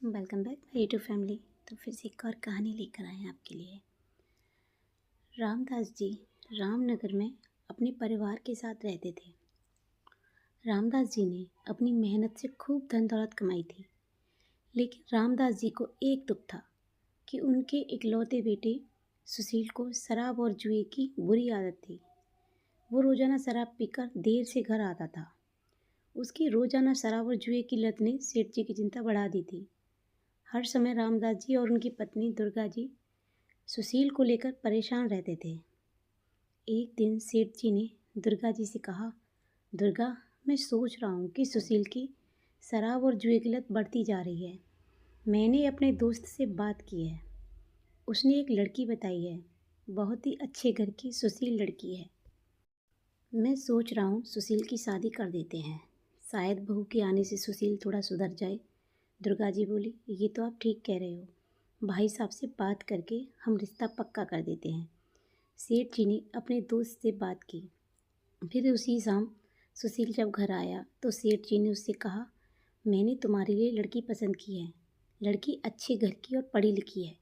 Welcome back my YouTube family. तो फिर से एक और कहानी लेकर आए हैं आपके लिए। रामदास जी रामनगर में अपने परिवार के साथ रहते थे। रामदास जी ने अपनी मेहनत से खूब धन दौलत कमाई थी, लेकिन रामदास जी को एक दुख था कि उनके इकलौते बेटे सुशील को शराब और जुए की बुरी आदत थी। वो रोज़ाना शराब पीकर देर से घर आता था। उसकी रोज़ाना शराब और जुए की लत ने सेठ जी की चिंता बढ़ा दी थी। हर समय रामदास जी और उनकी पत्नी दुर्गा जी सुशील को लेकर परेशान रहते थे। एक दिन सेठ जी ने दुर्गा जी से कहा, दुर्गा, मैं सोच रहा हूँ कि सुशील की शराब और जुए की लत बढ़ती जा रही है। मैंने अपने दोस्त से बात की है। उसने एक लड़की बताई है, बहुत ही अच्छे घर की सुशील लड़की है। मैं सोच रहा हूँ सुशील की शादी कर देते हैं। शायद बहू के आने से सुशील थोड़ा सुधर जाए। दुर्गा जी बोली, ये तो आप ठीक कह रहे हो। भाई साहब से बात करके हम रिश्ता पक्का कर देते हैं। सेठ जी ने अपने दोस्त से बात की। फिर उसी शाम सुशील जब घर आया तो सेठ जी ने उससे कहा, मैंने तुम्हारे लिए लड़की पसंद की है। लड़की अच्छे घर की और पढ़ी लिखी है।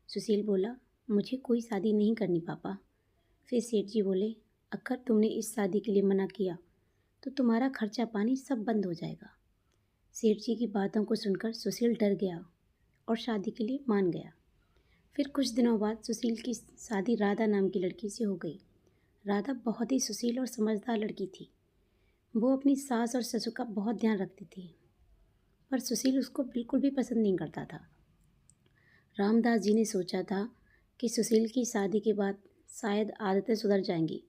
सुशील बोला, मुझे कोई शादी नहीं करनी पापा। फिर सेठ जी बोले, अगर तुमने इस शादी के लिए मना किया तो तुम्हारा खर्चा पानी सब बंद हो जाएगा। सेठ जी की बातों को सुनकर सुशील डर गया और शादी के लिए मान गया। फिर कुछ दिनों बाद सुशील की शादी राधा नाम की लड़की से हो गई। राधा बहुत ही सुशील और समझदार लड़की थी। वो अपनी सास और ससुर का बहुत ध्यान रखती थी, पर सुशील उसको बिल्कुल भी पसंद नहीं करता था। रामदास जी ने सोचा था कि सुशील की शादी के बाद शायद आदतें सुधर जाएंगी,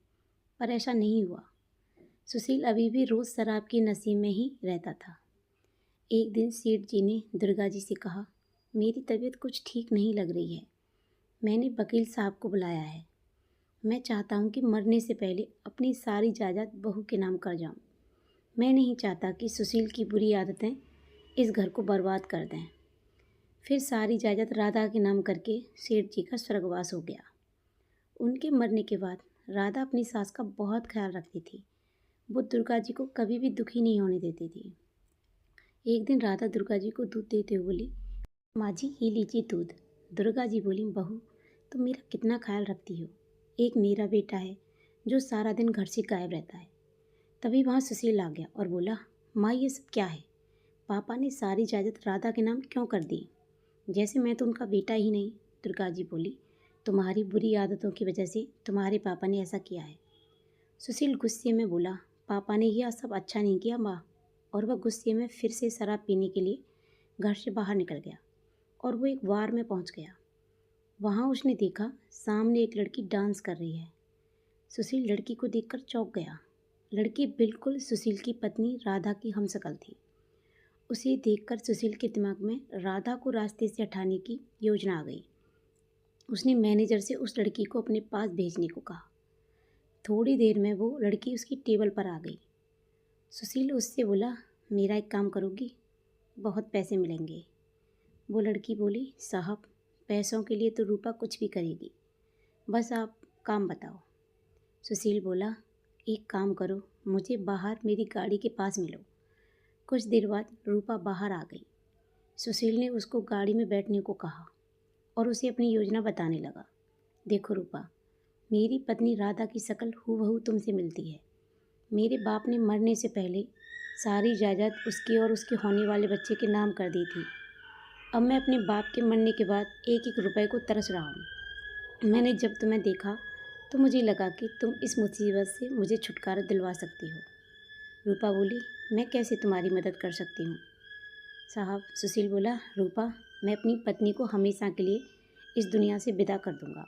पर ऐसा नहीं हुआ। सुशील अभी भी रोज़ शराब की नशे में ही रहता था। एक दिन सेठ जी ने दुर्गा जी से कहा, मेरी तबीयत कुछ ठीक नहीं लग रही है। मैंने वकील साहब को बुलाया है। मैं चाहता हूँ कि मरने से पहले अपनी सारी जायदाद बहू के नाम कर जाऊँ। मैं नहीं चाहता कि सुशील की बुरी आदतें इस घर को बर्बाद कर दें। फिर सारी जायदाद राधा के नाम करके सेठ जी का स्वर्गवास हो गया। उनके मरने के बाद राधा अपनी सास का बहुत ख्याल रखती थी। वो दुर्गा जी को कभी भी दुखी नहीं होने देती थी। एक दिन राधा दुर्गा जी को दूध देते हुए बोली, माँ जी ये लीजिए दूध। दुर्गा जी बोली, बहू तुम मेरा कितना ख्याल रखती हो। एक मेरा बेटा है जो सारा दिन घर से गायब रहता है। तभी वहाँ सुशील आ गया और बोला, माँ ये सब क्या है। पापा ने सारी जायदाद राधा के नाम क्यों कर दी, जैसे मैं तो उनका बेटा ही नहीं। दुर्गा जी बोली, तुम्हारी बुरी आदतों की वजह से तुम्हारे पापा ने ऐसा किया है। सुशील गुस्से में बोला, पापा ने यह सब अच्छा नहीं किया माँ। और वह गुस्से में फिर से शराब पीने के लिए घर से बाहर निकल गया और वो एक बार में पहुंच गया। वहां उसने देखा सामने एक लड़की डांस कर रही है। सुशील लड़की को देखकर चौंक गया। लड़की बिल्कुल सुशील की पत्नी राधा की हमशक्ल थी। उसे देखकर सुशील के दिमाग में राधा को रास्ते से हटाने की योजना आ गई। उसने मैनेजर से उस लड़की को अपने पास भेजने को कहा। थोड़ी देर में वो लड़की उसकी टेबल पर आ गई। सुशील उससे बोला, मेरा एक काम करोगी, बहुत पैसे मिलेंगे। वो लड़की बोली, साहब पैसों के लिए तो रूपा कुछ भी करेगी, बस आप काम बताओ। सुशील बोला, एक काम करो, मुझे बाहर मेरी गाड़ी के पास मिलो। कुछ देर बाद रूपा बाहर आ गई। सुशील ने उसको गाड़ी में बैठने को कहा और उसे अपनी योजना बताने लगा। देखो रूपा, मेरी पत्नी राधा की शक्ल हूबहू तुमसे मिलती है। मेरे बाप ने मरने से पहले सारी जायदाद उसके और उसके होने वाले बच्चे के नाम कर दी थी। अब मैं अपने बाप के मरने के बाद एक एक रुपए को तरस रहा हूँ। मैंने जब तुम्हें देखा तो मुझे लगा कि तुम इस मुसीबत से मुझे छुटकारा दिलवा सकती हो। रूपा बोली, मैं कैसे तुम्हारी मदद कर सकती हूँ साहब। सुशील बोला, रूपा, मैं अपनी पत्नी को हमेशा के लिए इस दुनिया से विदा कर दूँगा।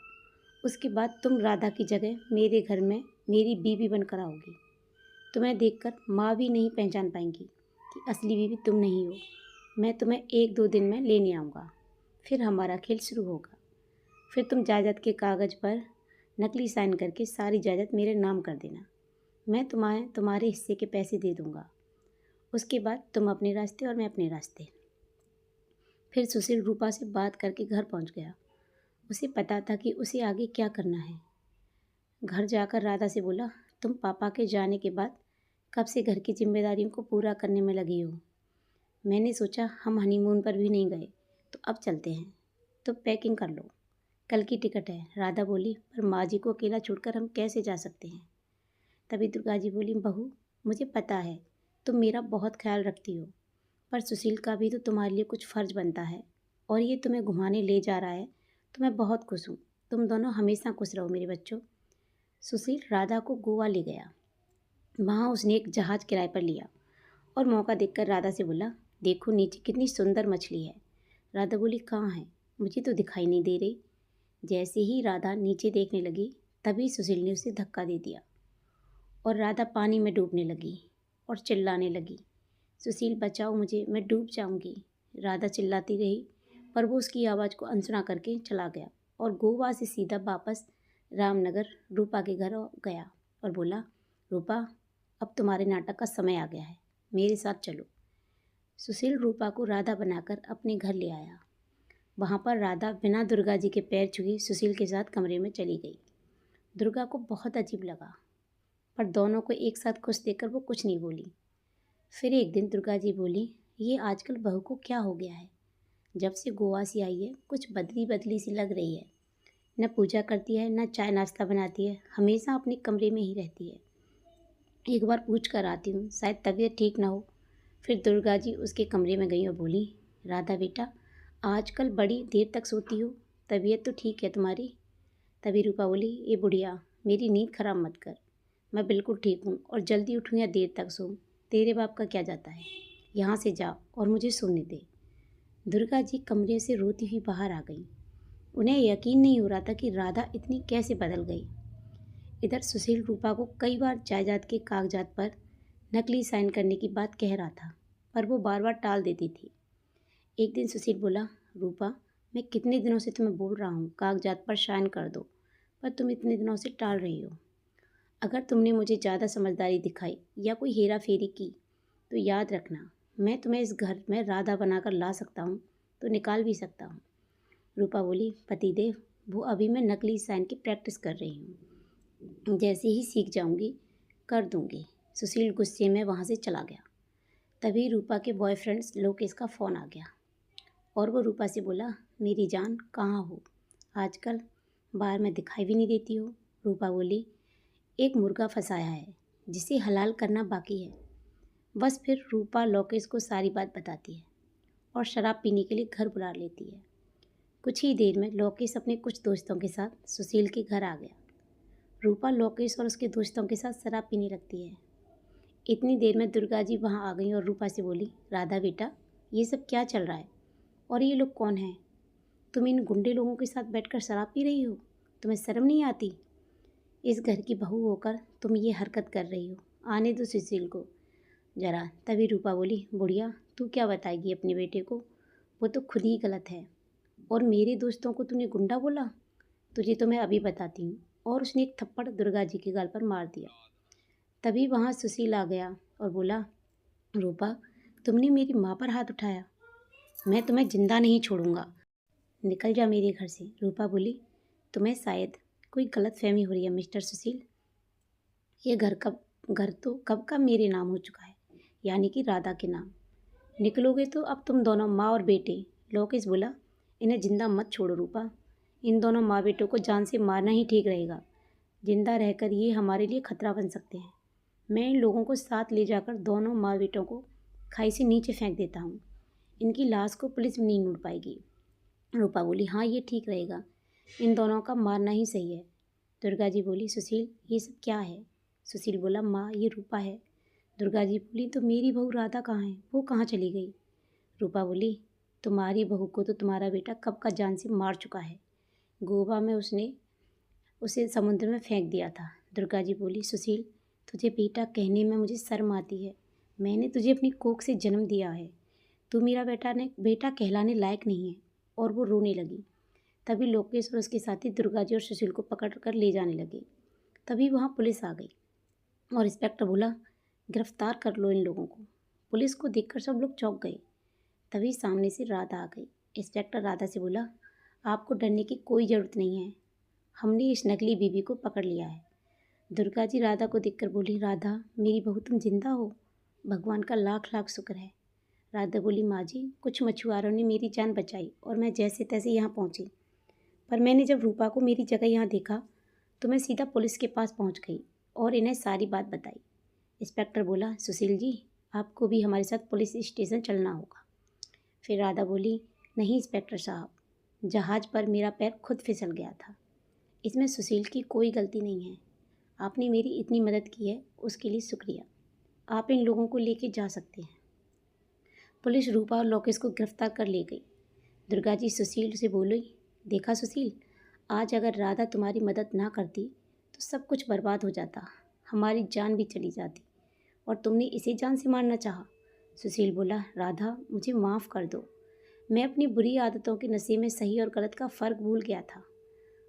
उसके बाद तुम राधा की जगह मेरे घर में मेरी बीवी बनकर आओगी। तुम्हें देखकर माँ भी नहीं पहचान पाएंगी कि असली बीवी तुम नहीं हो। मैं तुम्हें 1-2 दिन में लेने आऊँगा, फिर हमारा खेल शुरू होगा। फिर तुम जायदाद के कागज़ पर नकली साइन करके सारी जायदाद मेरे नाम कर देना। मैं तुम्हारे हिस्से के पैसे दे दूँगा। उसके बाद तुम अपने रास्ते और मैं अपने रास्ते। फिर सुशील रूपा से बात करके घर पहुँच गया। उसे पता था कि उसे आगे क्या करना है। घर जाकर राधा से बोला, तुम पापा के जाने के बाद कब से घर की जिम्मेदारियों को पूरा करने में लगी हो। मैंने सोचा हम हनीमून पर भी नहीं गए तो अब चलते हैं। तो पैकिंग कर लो, कल की टिकट है। राधा बोली, पर माँ जी को अकेला छोड़कर हम कैसे जा सकते हैं। तभी दुर्गा जी बोली, बहू मुझे पता है तुम मेरा बहुत ख्याल रखती हो, पर सुशील का भी तो तुम्हारे लिए कुछ फ़र्ज बनता है, और ये तुम्हें घुमाने ले जा रहा है तो मैं बहुत खुश हूँ। तुम दोनों हमेशा खुश रहो मेरे बच्चों। सुशील राधा को गोवा ले गया। वहाँ उसने एक जहाज़ किराए पर लिया और मौका देखकर राधा से बोला, देखो नीचे कितनी सुंदर मछली है। राधा बोली, कहाँ है, मुझे तो दिखाई नहीं दे रही। जैसे ही राधा नीचे देखने लगी तभी सुशील ने उसे धक्का दे दिया और राधा पानी में डूबने लगी और चिल्लाने लगी, सुशील बचाओ मुझे, मैं डूब जाऊंगी। राधा चिल्लाती रही पर वो उसकी आवाज़ को अनसुना करके चला गया और गोवा से सीधा वापस रामनगर रूपा के घर गया और बोला, रूपा अब तुम्हारे नाटक का समय आ गया है, मेरे साथ चलो। सुशील रूपा को राधा बनाकर अपने घर ले आया। वहाँ पर राधा बिना दुर्गा जी के पैर छुए सुशील के साथ कमरे में चली गई। दुर्गा को बहुत अजीब लगा, पर दोनों को एक साथ खुश देखकर वो कुछ नहीं बोली। फिर एक दिन दुर्गा जी बोली, ये आजकल बहू को क्या हो गया है, जब से गोवा से आई है कुछ बदली बदली सी लग रही है। न पूजा करती है, न चाय नाश्ता बनाती है, हमेशा अपने कमरे में ही रहती है। एक बार पूछ कर आती हूँ, शायद तबीयत ठीक ना हो। फिर दुर्गा जी उसके कमरे में गई और बोली, राधा बेटा आजकल बड़ी देर तक सोती हो, तबीयत तो ठीक है तुम्हारी। तभी रूपा बोली, ये बुढ़िया मेरी नींद खराब मत कर, मैं बिल्कुल ठीक हूँ और जल्दी उठूँ या देर तक सोऊं, तेरे बाप का क्या जाता है। यहाँ से जा और मुझे सोने दे। दुर्गा जी कमरे से रोती हुई बाहर आ गई। उन्हें यकीन नहीं हो रहा था कि राधा इतनी कैसे बदल गई। इधर सुशील रूपा को कई बार जायदाद के कागजात पर नकली साइन करने की बात कह रहा था, पर वो बार बार टाल देती थी। एक दिन सुशील बोला, रूपा मैं कितने दिनों से तुम्हें बोल रहा हूँ कागजात पर साइन कर दो, पर तुम इतने दिनों से टाल रही हो। अगर तुमने मुझे ज़्यादा समझदारी दिखाई या कोई हेरा फेरी की तो याद रखना, मैं तुम्हें इस घर में राधा बनाकर ला सकता हूँ तो निकाल भी सकता हूँ। रूपा बोली, पतिदेव वो अभी मैं नकली साइन की प्रैक्टिस कर रही हूँ, जैसे ही सीख जाऊँगी कर दूँगी। सुशील गुस्से में वहाँ से चला गया। तभी रूपा के बॉयफ्रेंड लोकेश का फ़ोन आ गया और वो रूपा से बोला, मेरी जान कहाँ हो, आजकल बाहर में दिखाई भी नहीं देती हो। रूपा बोली, एक मुर्गा फंसाया है जिसे हलाल करना बाकी है। बस फिर रूपा लोकेश को सारी बात बताती है और शराब पीने के लिए घर बुला लेती है। कुछ ही देर में लोकेश अपने कुछ दोस्तों के साथ सुशील के घर आ गया। रूपा लोकेश और उसके दोस्तों के साथ शराब पीने लगती है। इतनी देर में दुर्गा जी वहाँ आ गई और रूपा से बोली, राधा बेटा ये सब क्या चल रहा है और ये लोग कौन हैं, तुम इन गुंडे लोगों के साथ बैठकर शराब पी रही हो, तुम्हें शर्म नहीं आती। इस घर की बहू होकर तुम ये हरकत कर रही हो, आने दो सुशील को जरा। तभी रूपा बोली, बुढ़िया तू क्या बताएगी अपने बेटे को, वो तो खुद ही गलत है। और मेरे दोस्तों को तूने गुंडा बोला, तुझे तो मैं अभी बताती हूँ। और उसने एक थप्पड़ दुर्गा जी के गाल पर मार दिया। तभी वहाँ सुशील आ गया और बोला, रूपा तुमने मेरी माँ पर हाथ उठाया, मैं तुम्हें जिंदा नहीं छोड़ूंगा, निकल जा मेरे घर से। रूपा बोली, तुम्हें शायद कोई गलत फहमी हो रही है मिस्टर सुशील, ये घर तो कब का मेरे नाम हो चुका है, यानी कि राधा के नाम। निकलोगे तो अब तुम दोनों माँ और बेटे। लोकेश बोला, इन्हें जिंदा मत छोड़ो रूपा, इन दोनों माँ बेटों को जान से मारना ही ठीक रहेगा, जिंदा रहकर ये हमारे लिए खतरा बन सकते हैं। मैं इन लोगों को साथ ले जाकर दोनों माँ बेटों को खाई से नीचे फेंक देता हूँ, इनकी लाश को पुलिस भी नहीं ढूंढ पाएगी। रूपा बोली, हाँ ये ठीक रहेगा, इन दोनों का मारना ही सही है। दुर्गा जी बोली, सुशील ये सब क्या है। सुशील बोला, माँ ये रूपा है। दुर्गा जी बोली, तो मेरी बहू राधा कहाँ है, वो कहाँ चली गई। रूपा बोली, तुम्हारी बहू को तो तुम्हारा बेटा कब का जान से मार चुका है, गोवा में उसने उसे समुद्र में फेंक दिया था। दुर्गा जी बोली, सुशील तुझे बेटा कहने में मुझे शर्म आती है, मैंने तुझे अपनी कोख से जन्म दिया है, तू मेरा बेटा कहलाने लायक नहीं है। और वो रोने लगी। तभी लोकेश और उसके साथी दुर्गा जी और सुशील को पकड़ कर ले जाने लगे। तभी वहाँ पुलिस आ गई और इंस्पेक्टर बोला, गिरफ्तार कर लो इन लोगों को। पुलिस को देखकर सब लोग चौंक गए। तभी सामने से राधा आ गई। इंस्पेक्टर राधा से बोला, आपको डरने की कोई ज़रूरत नहीं है, हमने इस नकली बीवी को पकड़ लिया है। दुर्गा जी राधा को देखकर बोली, राधा मेरी बहू तुम जिंदा हो, भगवान का लाख लाख शुक्र है। राधा बोली, माँ जी, कुछ मछुआरों ने मेरी जान बचाई और मैं जैसे तैसे यहाँ पहुँची। पर मैंने जब रूपा को मेरी जगह यहाँ देखा तो मैं सीधा पुलिस के पास पहुँच गई और इन्हें सारी बात बताई। इंस्पेक्टर बोला, सुशील जी, आपको भी हमारे साथ पुलिस स्टेशन चलना होगा। फिर राधा बोली, नहीं इंस्पेक्टर साहब, जहाज़ पर मेरा पैर खुद फिसल गया था। इसमें सुशील की कोई गलती नहीं है। आपने मेरी इतनी मदद की है, उसके लिए शुक्रिया। आप इन लोगों को लेके जा सकते हैं। पुलिस रूपा और लोकेश को गिरफ्तार कर ले गई। दुर्गा जी सुशील से बोली, देखा सुशील, आज अगर राधा तुम्हारी मदद ना करती तो सब कुछ बर्बाद हो जाता, हमारी जान भी चली जाती, और तुमने इसे जान से मारना चाहा। सुशील बोला, राधा, मुझे माफ़ कर दो। मैं अपनी बुरी आदतों के नशे में सही और गलत का फ़र्क भूल गया था।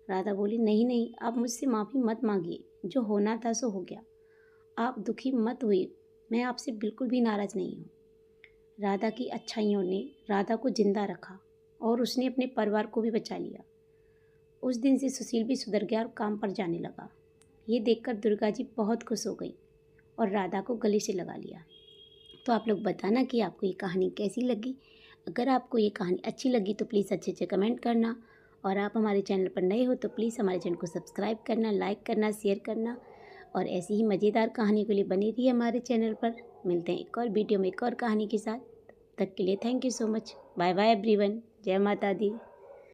राधा बोली, नहीं नहीं, आप मुझसे माफ़ी मत मांगिए, जो होना था सो हो गया। आप दुखी मत हुई, मैं आपसे बिल्कुल भी नाराज़ नहीं हूँ। राधा की अच्छाइयों ने राधा को जिंदा रखा और उसने अपने परिवार को भी बचा लिया। उस दिन से सुशील भी सुधर गया और काम पर जाने लगा। ये देखकर दुर्गा जी बहुत खुश हो गई और राधा को गले से लगा लिया। तो आप लोग बताना कि आपको ये कहानी कैसी लगी। अगर आपको ये कहानी अच्छी लगी तो प्लीज़ अच्छे अच्छे कमेंट करना, और आप हमारे चैनल पर नए हो तो प्लीज़ हमारे चैनल को सब्सक्राइब करना, लाइक करना, शेयर करना, और ऐसी ही मज़ेदार कहानी के लिए बने रहिए हमारे चैनल पर। मिलते हैं एक और वीडियो में एक और कहानी के साथ। तब तक के लिए thank you so much. Bye bye everyone. जय माता दी।